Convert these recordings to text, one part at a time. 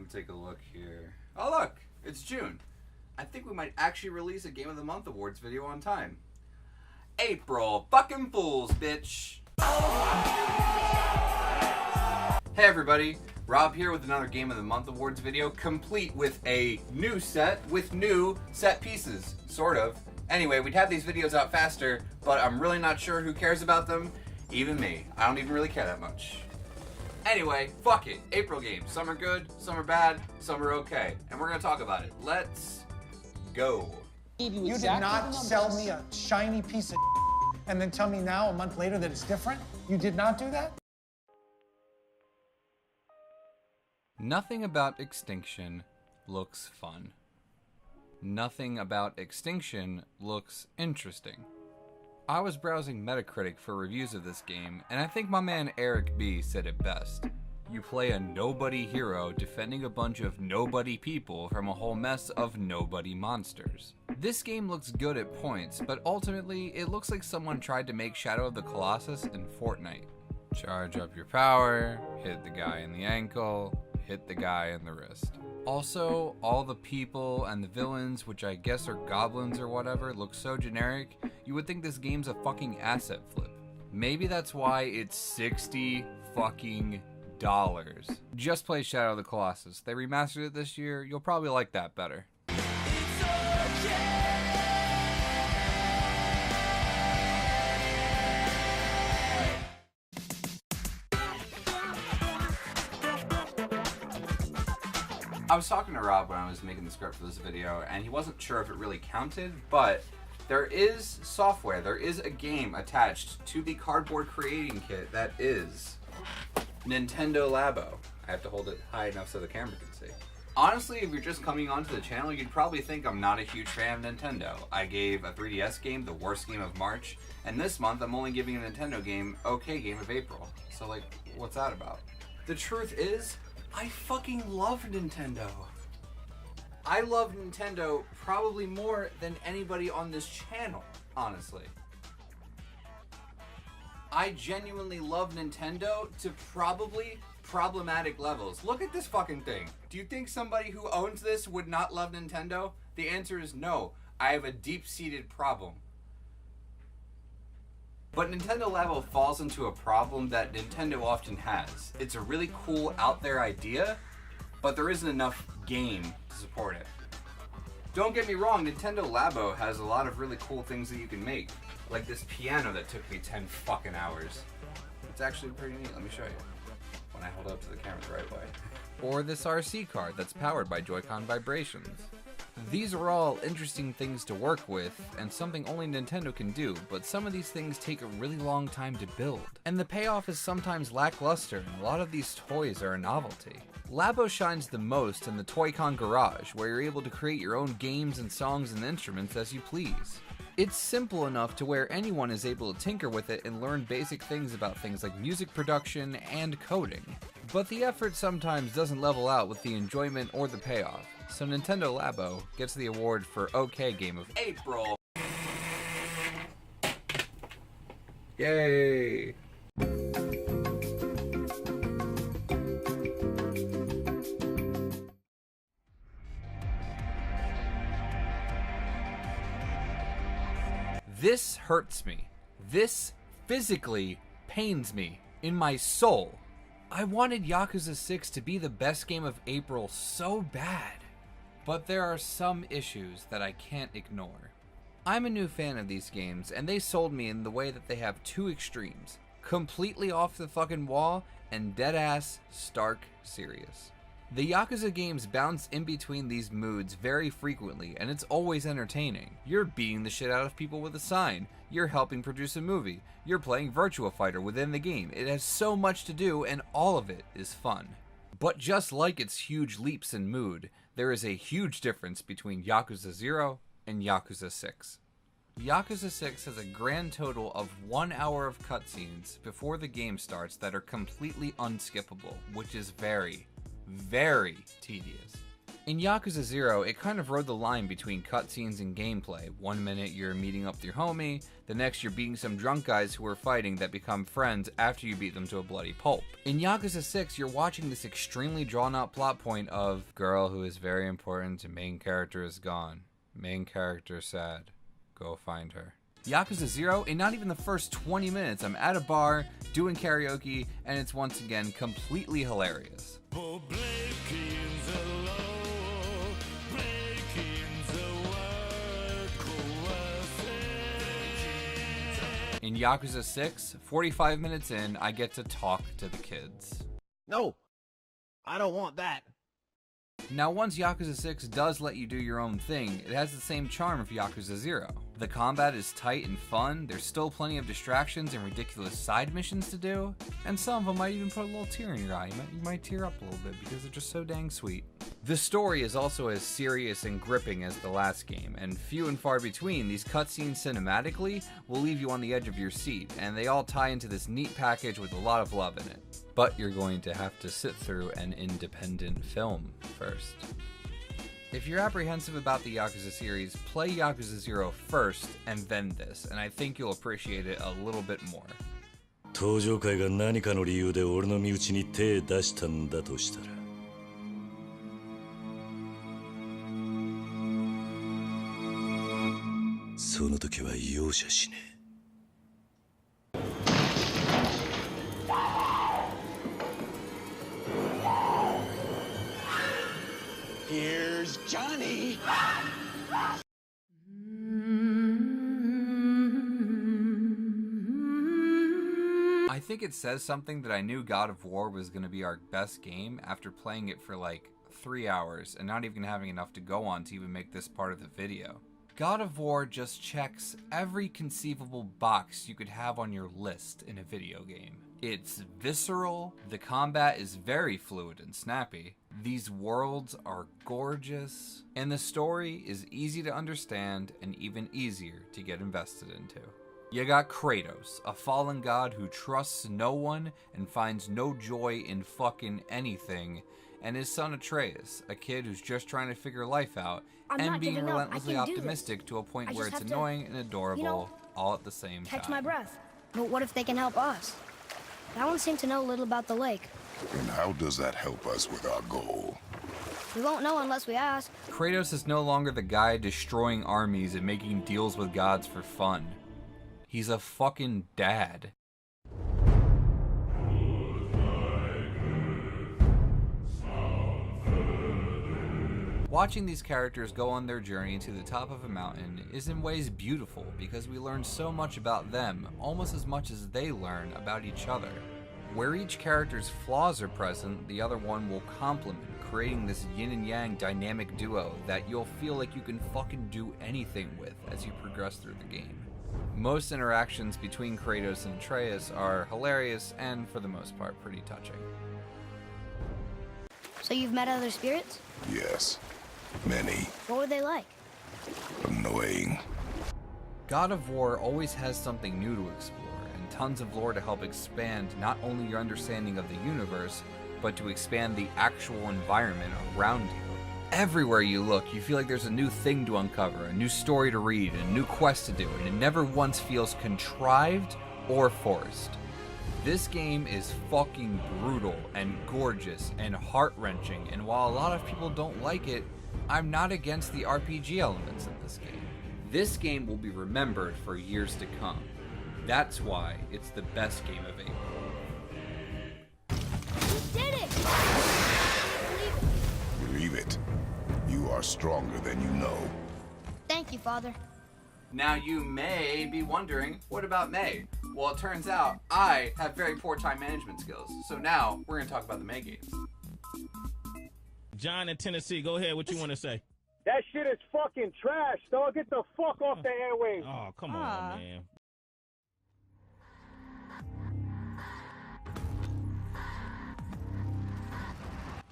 me take a look here. Oh look, it's June. I think we might actually release a Game of the Month Awards video on time. April fucking Fools, bitch. Hey everybody, Rob here with another Game of the Month Awards video, complete with a new set with new set pieces, sort of. Anyway, we'd have these videos out faster, but I'm really not sure who cares about them. Even me. I don't even really care that much. Anyway, fuck it. April games. Some are good, some are bad, some are okay. And we're gonna talk about it. Let's go. You did not sell me a shiny piece of and then tell me now, a month later, that it's different? You did not do that? Nothing about Extinction looks fun. Nothing about Extinction looks interesting. I was browsing Metacritic for reviews of this game, and I think my man Eric B said it best. You play a nobody hero defending a bunch of nobody people from a whole mess of nobody monsters. This game looks good at points, but ultimately it looks like someone tried to make Shadow of the Colossus in Fortnite. Charge up your power, hit the guy in the ankle, hit the guy in the wrist. Also, all the people and the villains, which I guess are goblins or whatever, look so generic, you would think this game's a fucking asset flip. Maybe that's why it's $60 fucking dollars. Just play Shadow of the Colossus. They remastered it this year, you'll probably like that better. I was talking to Rob when I was making the script for this video, and he wasn't sure if it really counted, but there is software, there is a game attached to the cardboard creating kit that is Nintendo Labo. I have to hold it high enough so the camera can see. Honestly, if you're just coming onto the channel, you'd probably think I'm not a huge fan of Nintendo. I gave a 3DS game the worst game of March, and this month I'm only giving a Nintendo game okay game of April. So like, what's that about? The truth is, I fucking love Nintendo. I love Nintendo probably more than anybody on this channel, honestly. I genuinely love Nintendo to probably problematic levels. Look at this fucking thing. Do you think somebody who owns this would not love Nintendo? The answer is no. I have a deep-seated problem. But Nintendo Labo falls into a problem that Nintendo often has. It's a really cool out there idea, but there isn't enough game to support it. Don't get me wrong, Nintendo Labo has a lot of really cool things that you can make. Like this piano that took me 10 fucking hours. It's actually pretty neat, let me show you. When I hold it up to the camera the right way. Or this RC car that's powered by Joy-Con vibrations. These are all interesting things to work with, and something only Nintendo can do, but some of these things take a really long time to build. And the payoff is sometimes lackluster, and a lot of these toys are a novelty. Labo shines the most in the Toy-Con Garage, where you're able to create your own games and songs and instruments as you please. It's simple enough to where anyone is able to tinker with it and learn basic things about things like music production and coding. But the effort sometimes doesn't level out with the enjoyment or the payoff. So Nintendo Labo gets the award for OK Game of April. Yay! This hurts me. This physically pains me in my soul. I wanted Yakuza 6 to be the best game of April so bad. But there are some issues that I can't ignore. I'm a new fan of these games, and they sold me in the way that they have two extremes. Completely off the fucking wall, and dead-ass, stark serious. The Yakuza games bounce in between these moods very frequently, and it's always entertaining. You're beating the shit out of people with a sign. You're helping produce a movie. You're playing Virtua Fighter within the game. It has so much to do, and all of it is fun. But just like its huge leaps in mood, there is a huge difference between Yakuza 0 and Yakuza 6. Yakuza 6 has a grand total of 1 hour of cutscenes before the game starts that are completely unskippable, which is very, very tedious. In Yakuza 0, it kind of rode the line between cutscenes and gameplay. One minute you're meeting up with your homie, the next you're beating some drunk guys who are fighting that become friends after you beat them to a bloody pulp. In Yakuza 6, you're watching this extremely drawn-out plot point of girl who is very important and main character is gone. Main character sad. Go find her. Yakuza 0, in not even the first 20 minutes, I'm at a bar, doing karaoke, and it's once again completely hilarious. In Yakuza 6, 45 minutes in, I get to talk to the kids. No, I don't want that. Now, once Yakuza 6 does let you do your own thing, it has the same charm of Yakuza 0. The combat is tight and fun, there's still plenty of distractions and ridiculous side missions to do, and some of them might even put a little tear in your eye. You might tear up a little bit because they're just so dang sweet. The story is also as serious and gripping as the last game, and few and far between, these cutscenes cinematically will leave you on the edge of your seat, and they all tie into this neat package with a lot of love in it. But you're going to have to sit through an independent film first. If you're apprehensive about the Yakuza series, play Yakuza 0 first and then this, and I think you'll appreciate it a little bit more. 登場会が何かの理由で俺の身内に手出したんだとしたらその時は容赦しねえ Here's Johnny. I think it says something that I knew God of War was going to be our best game after playing it for like 3 hours and not even having enough to go on to even make this part of the video. God of War just checks every conceivable box you could have on your list in a video game. It's visceral, the combat is very fluid and snappy, these worlds are gorgeous, and the story is easy to understand and even easier to get invested into. You got Kratos, a fallen god who trusts no one and finds no joy in fucking anything, and his son Atreus, a kid who's just trying to figure life out and being relentlessly optimistic to a point where it's annoying and adorable all at the same time. Catch my breath. But what if they can help us? That one seemed to know a little about the lake. And how does that help us with our goal? We won't know unless we ask. Kratos is no longer the guy destroying armies and making deals with gods for fun. He's a fucking dad. Watching these characters go on their journey to the top of a mountain is in ways beautiful because we learn so much about them, almost as much as they learn about each other. Where each character's flaws are present, the other one will complement, creating this yin and yang dynamic duo that you'll feel like you can fucking do anything with as you progress through the game. Most interactions between Kratos and Atreus are hilarious and, for the most part, pretty touching. So you've met other spirits? Yes. Many. What were they like? Annoying. God of War always has something new to explore, and tons of lore to help expand not only your understanding of the universe, but to expand the actual environment around you. Everywhere you look, you feel like there's a new thing to uncover, a new story to read, a new quest to do, and it never once feels contrived or forced. This game is fucking brutal and gorgeous and heart-wrenching, and while a lot of people don't like it, I'm not against the RPG elements in this game. This game will be remembered for years to come. That's why it's the best game of April. You did it! Believe it. You are stronger than you know. Thank you, Father. Now you may be wondering, what about May? Well, it turns out I have very poor time management skills. So now we're going to talk about the May games. John in Tennessee, go ahead. What you want to say? That shit is fucking trash, dog. Get the fuck off the airwaves. Oh, come on, man.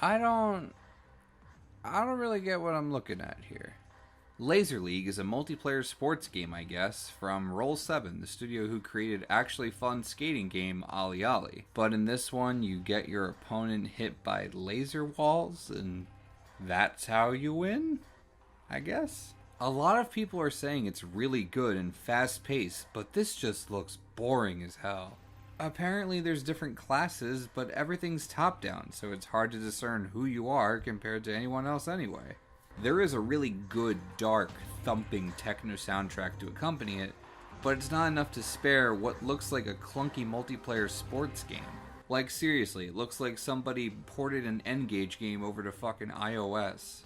I don't really get what I'm looking at here. Laser League is a multiplayer sports game, I guess, from Roll7, the studio who created actually fun skating game Ali Ali. But in this one, you get your opponent hit by laser walls, and That's how you win, I guess? A lot of people are saying it's really good and fast-paced, but this just looks boring as hell. Apparently there's different classes, but everything's top-down, so it's hard to discern who you are compared to anyone else anyway. There is a really good, dark, thumping techno soundtrack to accompany it, but it's not enough to spare what looks like a clunky multiplayer sports game. Like seriously, it looks like somebody ported an N-Gage game over to fucking iOS,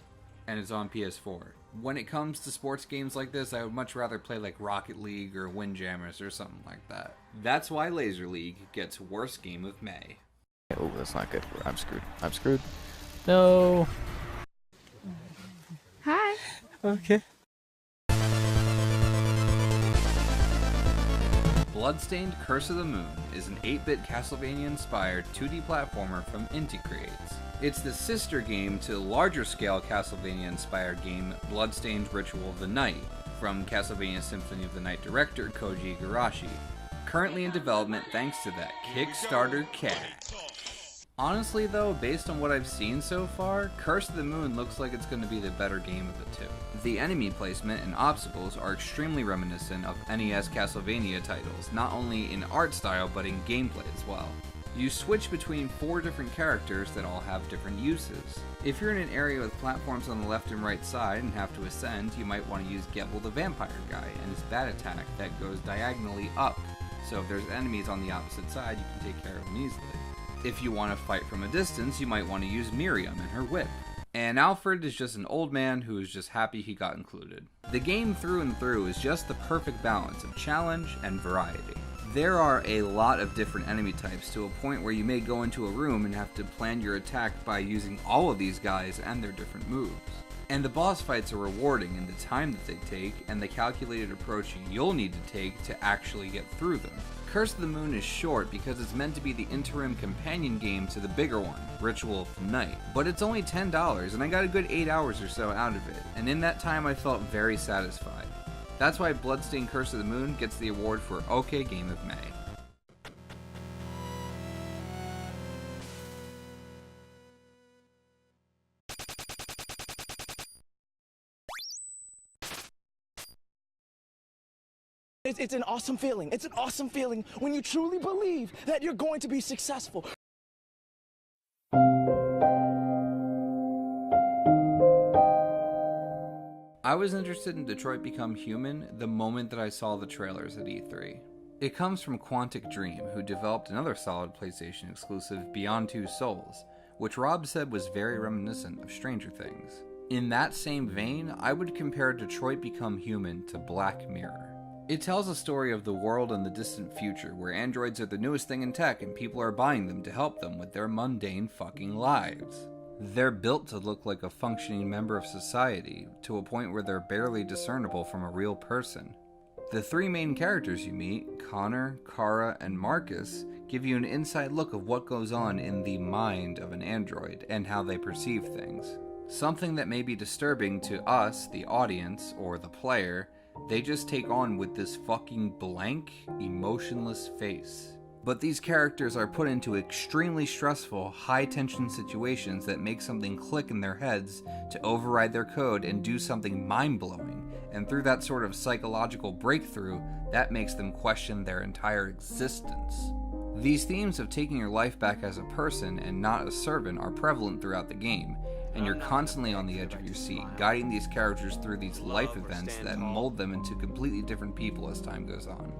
and it's on PS4. When it comes to sports games like this, I would much rather play like Rocket League or Windjammers or something like that. That's why Laser League gets Worst Game of May. Oh, that's not good. I'm screwed. I'm screwed. No. Hi. Okay. Bloodstained Curse of the Moon is an 8-bit Castlevania-inspired 2D platformer from Inti Creates. It's the sister game to the larger-scale Castlevania-inspired game Bloodstained Ritual of the Night from Castlevania Symphony of the Night director Koji Igarashi. Currently in development thanks to that Kickstarter cat. Honestly though, based on what I've seen so far, Curse of the Moon looks like it's going to be the better game of the two. The enemy placement and obstacles are extremely reminiscent of NES Castlevania titles, not only in art style but in gameplay as well. You switch between 4 different characters that all have different uses. If you're in an area with platforms on the left and right side and have to ascend, you might want to use Gebel the Vampire Guy and his bat attack that goes diagonally up, so if there's enemies on the opposite side you can take care of them easily. If you want to fight from a distance, you might want to use Miriam and her whip. And Alfred is just an old man who is just happy he got included. The game through and through is just the perfect balance of challenge and variety. There are a lot of different enemy types to a point where you may go into a room and have to plan your attack by using all of these guys and their different moves. And the boss fights are rewarding in the time that they take and the calculated approach you'll need to take to actually get through them. Curse of the Moon is short because it's meant to be the interim companion game to the bigger one, Ritual of the Night. But it's only $10 and I got a good 8 hours or so out of it, and in that time I felt very satisfied. That's why Bloodstained Curse of the Moon gets the award for OK Game of May. It's an awesome feeling. It's an awesome feeling when you truly believe that you're going to be successful. I was interested in Detroit Become Human the moment that I saw the trailers at E3. It comes from Quantic Dream, who developed another solid PlayStation exclusive, Beyond Two Souls, which Rob said was very reminiscent of Stranger Things. In that same vein, I would compare Detroit Become Human to Black Mirror. It tells a story of the world in the distant future where androids are the newest thing in tech and people are buying them to help them with their mundane fucking lives. They're built to look like a functioning member of society, to a point where they're barely discernible from a real person. The 3 main characters you meet, Connor, Kara, and Marcus, give you an inside look of what goes on in the mind of an android and how they perceive things. Something that may be disturbing to us, the audience, or the player, they just take on with this fucking blank, emotionless face. But these characters are put into extremely stressful, high-tension situations that make something click in their heads to override their code and do something mind-blowing, and through that sort of psychological breakthrough, that makes them question their entire existence. These themes of taking your life back as a person and not a servant are prevalent throughout the game, and you're constantly on the edge of your seat, guiding these characters through these life events that mold them into completely different people as time goes on.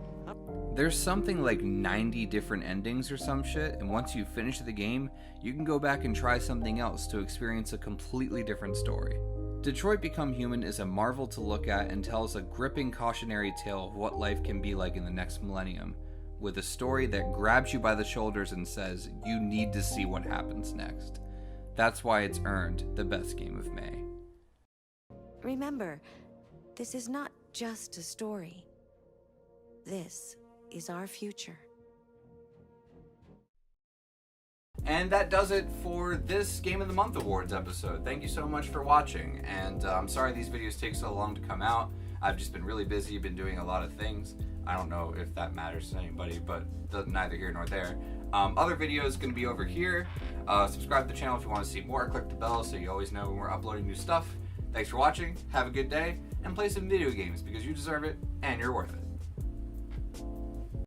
There's something like 90 different endings or some shit, and once you finish the game, you can go back and try something else to experience a completely different story. Detroit Become Human is a marvel to look at and tells a gripping cautionary tale of what life can be like in the next millennium, with a story that grabs you by the shoulders and says, you need to see what happens next. That's why it's earned the best game of May. Remember, this is not just a story. This is our future. And that does it for this Game of the Month Awards episode. Thank you so much for watching, and I'm sorry these videos take so long to come out. I've just been really busy, been doing a lot of things. I don't know if that matters to anybody, but neither here nor there. Other videos going to be over here. Subscribe to the channel if you want to see more. Click the bell so you always know when we're uploading new stuff. Thanks for watching, have a good day, and play some video games because you deserve it and you're worth it.